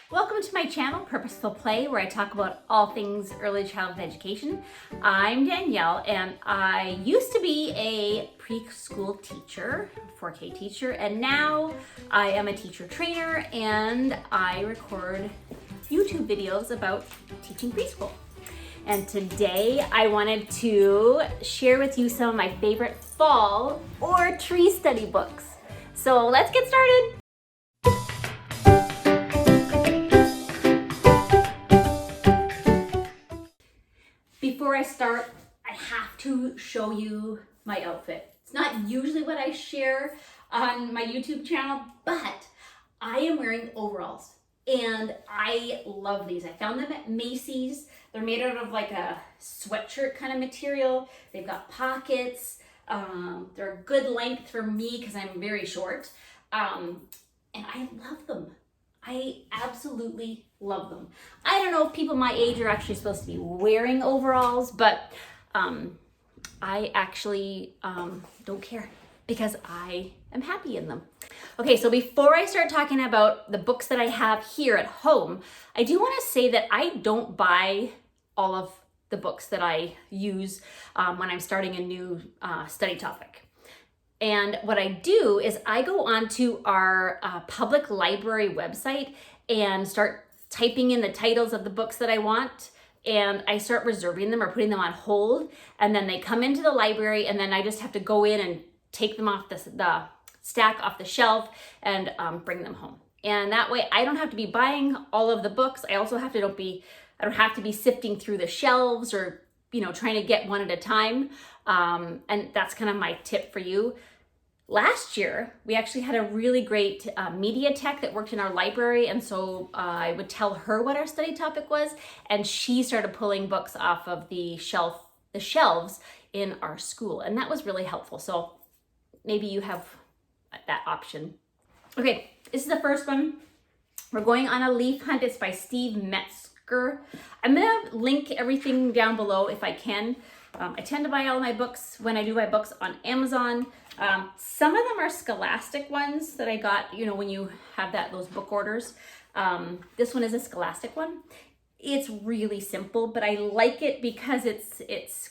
Welcome to my channel, Purposeful Play, where I talk about all things early childhood education. I'm Danielle, and I used to be a preschool teacher, 4K teacher, and now I am a teacher trainer and I record YouTube videos about teaching preschool. And today I wanted to share with you some of my favorite fall or tree study books. So let's get started. Before I start, I have to show you my outfit. It's not usually what I share on my YouTube channel, but I am wearing overalls and I love these. I found them at Macy's. They're made out of like a sweatshirt kind of material. They've got pockets. They're a good length for me because I'm very short. And I love them. I absolutely love them. I don't know if people my age are actually supposed to be wearing overalls, but I actually don't care because I am happy in them. Okay, so before I start talking about the books that I have here at home, I do want to say that I don't buy all of the books that I use when I'm starting a new study topic. And what I do is I go onto our public library website and start typing in the titles of the books that I want, and I start reserving them or putting them on hold, and then they come into the library, and then I just have to go in and take them off the stack off the shelf and bring them home. And that way I don't have to be buying all of the books. I also have to I don't have to be sifting through the shelves or trying to get one at a time. And that's kind of my tip for you. Last year, we actually had a really great media tech that worked in our library. And so I would tell her what our study topic was, and she started pulling books off of the shelves in our school. And that was really helpful. So maybe you have that option. Okay, this is the first one. We're going on a leaf hunt. It's by Steve Metzger. I'm gonna link everything down below if I can. I tend to buy all my books when I do my books on Amazon. Some of them are Scholastic ones that I got, when you have those book orders. This one is a Scholastic one. It's really simple, but I like it because it's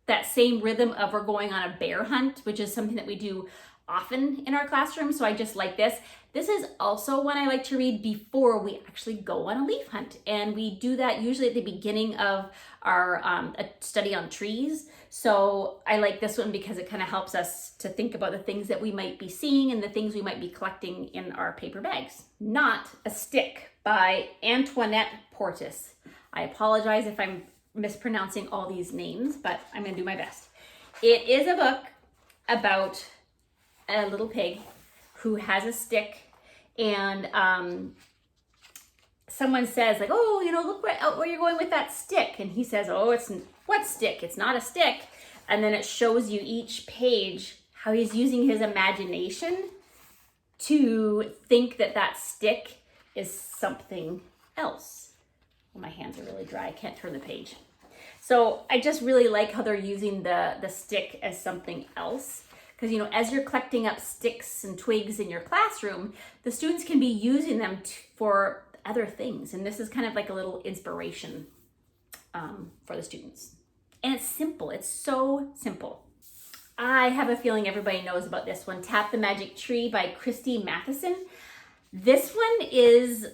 that same rhythm of we're going on a bear hunt, which is something that we do often in our classroom. So I just like this. This is also one I like to read before we actually go on a leaf hunt. And we do that usually at the beginning of our a study on trees. So I like this one because it kind of helps us to think about the things that we might be seeing and the things we might be collecting in our paper bags. Not a Stick by Antoinette Portis. I apologize if I'm mispronouncing all these names, but I'm going to do my best. It is a book about a little pig who has a stick, and someone says like, oh, look where you're going with that stick. And he says, oh, what stick? It's not a stick. And then it shows you each page how he's using his imagination to think that stick is something else. Well, my hands are really dry. I can't turn the page. So I just really like how they're using the stick as something else. Because, as you're collecting up sticks and twigs in your classroom, the students can be using them for other things. And this is kind of like a little inspiration for the students. And it's simple. It's so simple. I have a feeling everybody knows about this one, Tap the Magic Tree by Christy Matheson. This one is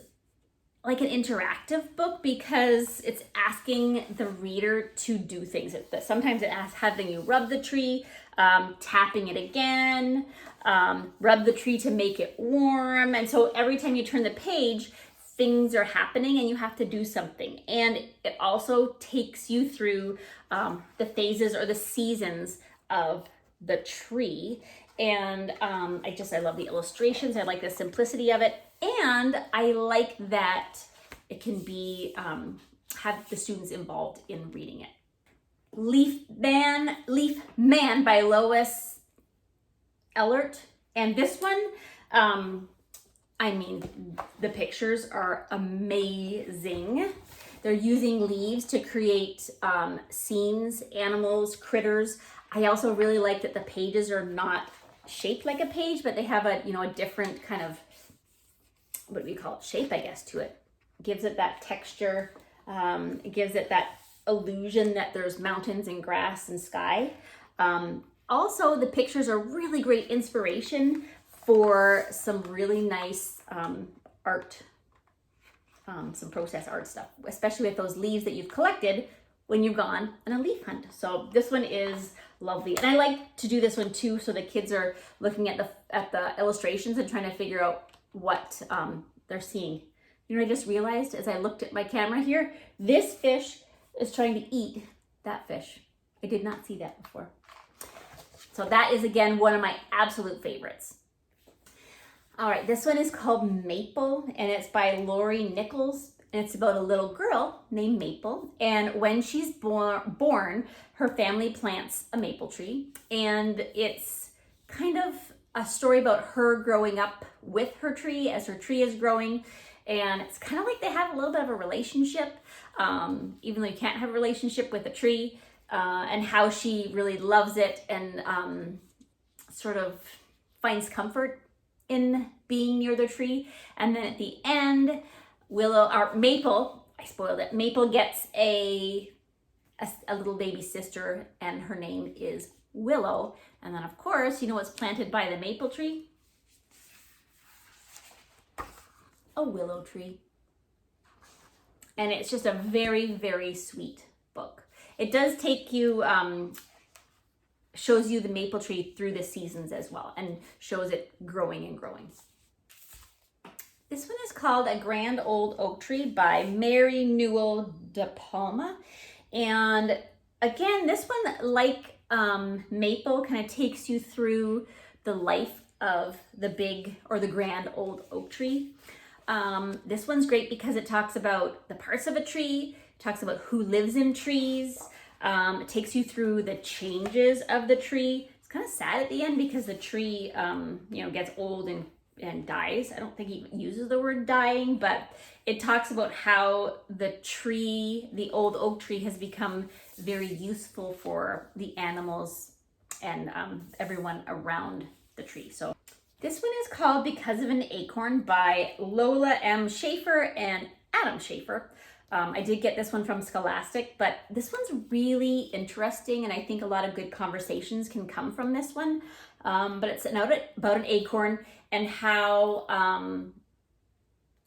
like an interactive book because it's asking the reader to do things. Sometimes it asks having you rub the tree, tapping it again, rub the tree to make it warm. And so every time you turn the page, things are happening and you have to do something. And it also takes you through the phases or the seasons of the tree. And I love the illustrations. I like the simplicity of it. And I like that it can be, have the students involved in reading it. Leaf Man by Lois Ellert. And this one, the pictures are amazing. They're using leaves to create scenes, animals, critters. I also really like that the pages are not shaped like a page, but they have a different kind of what do we call it, shape, I guess, to it. Gives it that texture. It gives it that illusion that there's mountains and grass and sky. Also, the pictures are really great inspiration for some really nice art, some process art stuff, especially with those leaves that you've collected when you've gone on a leaf hunt. So this one is lovely. And I like to do this one too, so the kids are looking at the illustrations and trying to figure out what they're seeing. You know, I just realized as I looked at my camera here, this fish is trying to eat that fish. I did not see that before. So that is, again, one of my absolute favorites. All right, this one is called Maple, and it's by Lori Nichols. And it's about a little girl named Maple. And when she's born, her family plants a maple tree. And it's kind of a story about her growing up with her tree as her tree is growing. And it's kind of like they have a little bit of a relationship, even though you can't have a relationship with a tree, and how she really loves it and sort of finds comfort in being near the tree. And then at the end, Maple, I spoiled it, Maple gets a little baby sister, and her name is Willow. And then, of course, you know what's planted by the maple tree? A willow tree. And it's just a very, very sweet book. It does take you, shows you the maple tree through the seasons as well, and shows it growing and growing. This one is called A Grand Old Oak Tree by Mary Newell de Palma. And again, this one, like Maple, kind of takes you through the life of the big or the grand old oak tree. This one's great because it talks about the parts of a tree, talks about who lives in trees. It takes you through the changes of the tree. It's kind of sad at the end because the tree, gets old and dies. I don't think he uses the word dying, but it talks about how the tree, the old oak tree, has become very useful for the animals and everyone around the tree. So this one is called Because of an Acorn by Lola M. Schaefer and Adam Schaefer. I did get this one from Scholastic, but this one's really interesting, and I think a lot of good conversations can come from this one. But it's about an acorn and how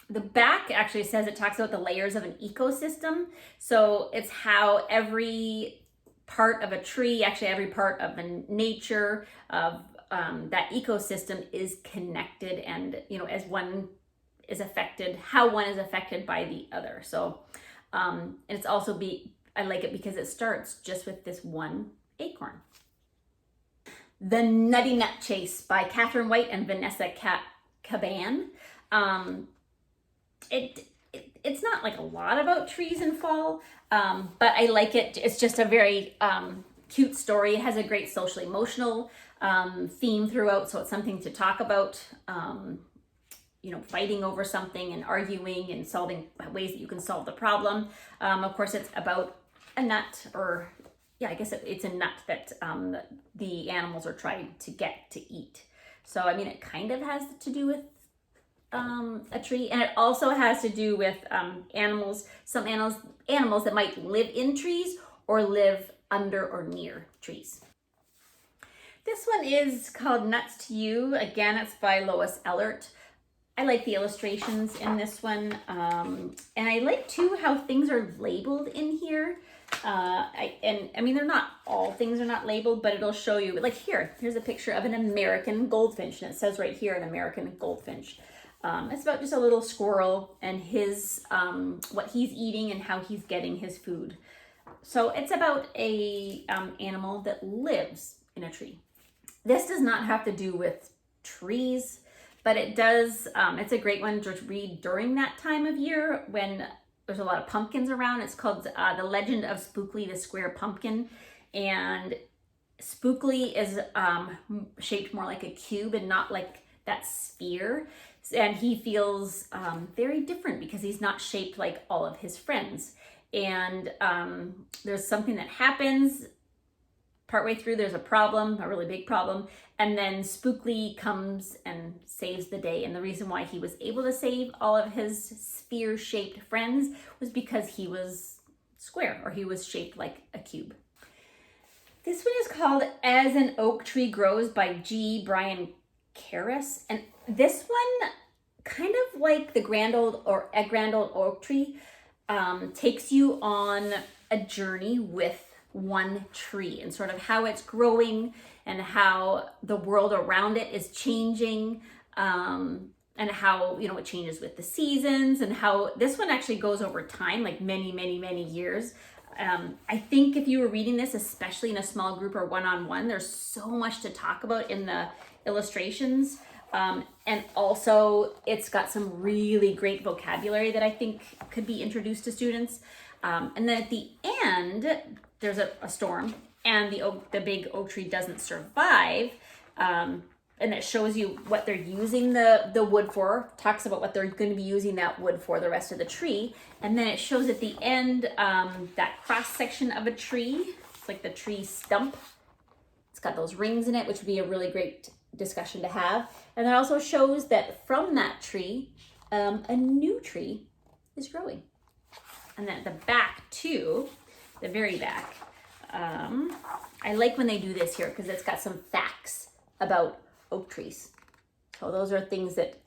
the back actually says, it talks about the layers of an ecosystem. So it's how every part of a tree, actually every part of the nature of that ecosystem is connected, and as one is affected, how one is affected by the other. So and it's also I like it because it starts just with this one acorn. The Nutty Nut Chase by Catherine White and Vanessa Caban. It's not like a lot about trees in fall, but I like it. It's just a very cute story. It has a great social emotional theme throughout, so it's something to talk about. Fighting over something and arguing and solving ways that you can solve the problem. Of course, it's about a nut, or I guess it's a nut that the animals are trying to get to eat. So, I mean, it kind of has to do with a tree, and it also has to do with some animals that might live in trees or live under or near trees. This one is called Nuts to You. Again, it's by Lois Ellert. I like the illustrations in this one, and I like too how things are labeled in here. They're not all things are not labeled, but it'll show you, like here's a picture of an American goldfinch, and it says right here, an American goldfinch. It's about just a little squirrel and his what he's eating and how he's getting his food. So it's about a animal that lives in a tree. This does not have to do with trees, but it does. It's a great one to read during that time of year when there's a lot of pumpkins around. It's called The Legend of Spookly the Square Pumpkin. And Spookly is shaped more like a cube and not like that sphere. And he feels very different because he's not shaped like all of his friends. And there's something that happens partway through there's a problem, a really big problem, and then Spookly comes and saves the day. And the reason why he was able to save all of his sphere-shaped friends was because he was square, or he was shaped like a cube. This one is called As an Oak Tree Grows by G. Brian Karras. And this one, kind of like the Grand Old Oak Tree, takes you on a journey with one tree and sort of how it's growing and how the world around it is changing, and how, you know, it changes with the seasons, and how this one actually goes over time, like many, many, many years. I think if you were reading this, especially in a small group or one-on-one, there's so much to talk about in the illustrations. And also it's got some really great vocabulary that I think could be introduced to students. And then at the end, there's a storm, and the big oak tree doesn't survive. And it shows you what they're using the wood for, talks about what they're going to be using that wood for the rest of the tree. And then it shows at the end that cross section of a tree. It's like the tree stump. It's got those rings in it, which would be a really great discussion to have. And it also shows that from that tree, a new tree is growing. And then at the back too, the very back, I like when they do this here because it's got some facts about oak trees. So those are things that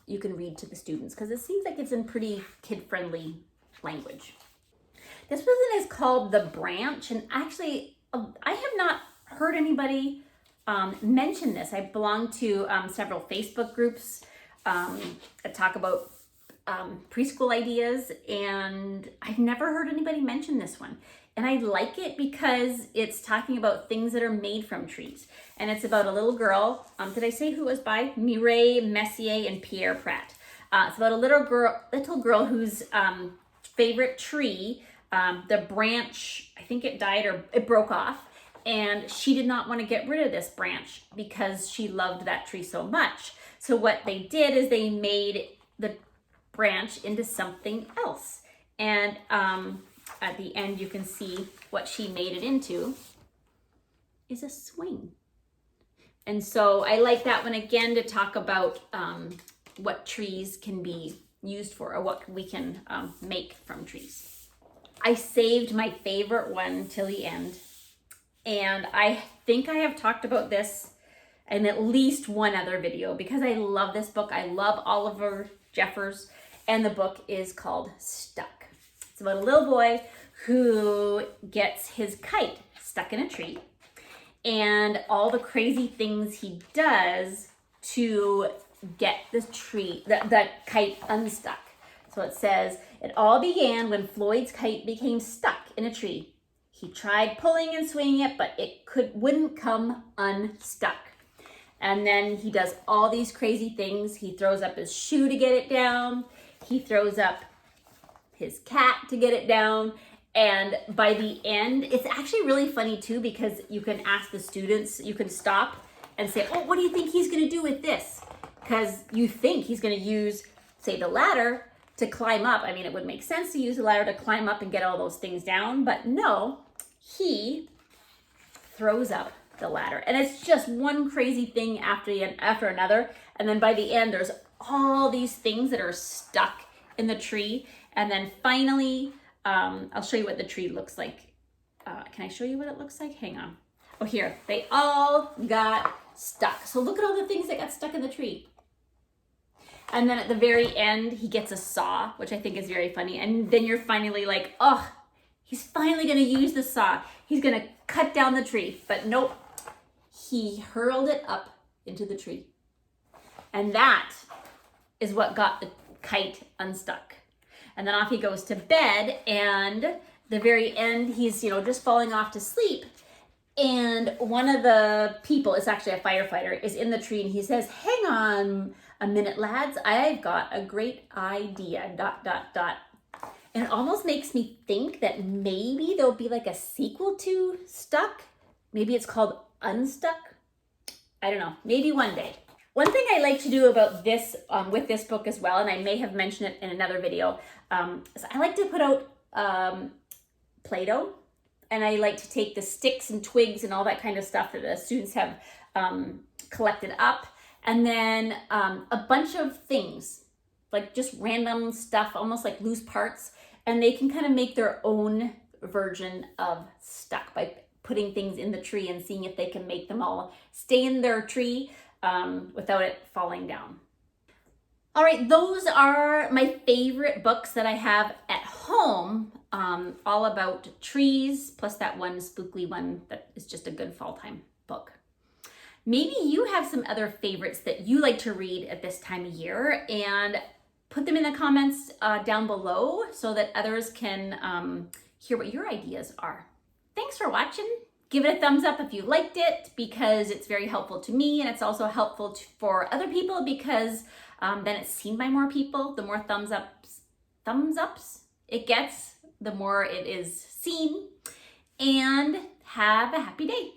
you can read to the students, because it seems like it's in pretty kid-friendly language. This one is called The Branch, and actually I have not heard anybody mention this. I belong to several Facebook groups that talk about preschool ideas, and I've never heard anybody mention this one. And I like it because it's talking about things that are made from trees. And it's about a little girl. Did I say who it was by? Mireille Messier and Pierre Pratt. It's about a little girl whose favorite tree, the branch, I think it died or it broke off. And she did not want to get rid of this branch because she loved that tree so much. So what they did is they made the branch into something else. And at the end, you can see what she made it into is a swing. And so I like that one again to talk about what trees can be used for, or what we can make from trees. I saved my favorite one till the end. And I think I have talked about this in at least one other video because I love this book. I love Oliver Jeffers, and the book is called Stuck. It's about a little boy who gets his kite stuck in a tree and all the crazy things he does to get the kite unstuck. So it says, it all began when Floyd's kite became stuck in a tree. He tried pulling and swinging it, but it wouldn't come unstuck. And then he does all these crazy things. He throws up his shoe to get it down. He throws up his cat to get it down. And by the end, it's actually really funny too, because you can ask the students, you can stop and say, oh, what do you think he's gonna do with this? Because you think he's gonna use, say, the ladder to climb up. I mean, it would make sense to use the ladder to climb up and get all those things down, but no, he throws up the ladder. And it's just one crazy thing after another. And then by the end, there's all these things that are stuck in the tree. And then finally, I'll show you what the tree looks like. Can I show you what it looks like? Hang on. Oh, here, they all got stuck. So look at all the things that got stuck in the tree. And then at the very end, he gets a saw, which I think is very funny. And then you're finally like, oh, he's finally gonna use the saw. He's gonna cut down the tree. But nope, he hurled it up into the tree. And that is what got the kite unstuck. And then off he goes to bed, and the very end, he's, just falling off to sleep. And one of the people, it's actually a firefighter, is in the tree, and he says, hang on a minute, lads, I've got a great idea, ... And it almost makes me think that maybe there'll be like a sequel to Stuck. Maybe it's called Unstuck. I don't know, maybe one day. One thing I like to do about this, with this book as well, and I may have mentioned it in another video, is I like to put out Play-Doh. and I like to take the sticks and twigs and all that kind of stuff that the students have collected up, and then a bunch of things, like just random stuff, almost like loose parts, and they can kind of make their own version of stuck by putting things in the tree and seeing if they can make them all stay in their tree without it falling down. All right, those are my favorite books that I have at home, all about trees, plus that one spookly one that is just a good fall time book. Maybe you have some other favorites that you like to read at this time of year, and put them in the comments down below so that others can hear what your ideas are. Thanks for watching. Give it a thumbs up if you liked it, because it's very helpful to me, and it's also helpful for other people because then it's seen by more people. The more thumbs ups it gets, the more it is seen. And have a happy day.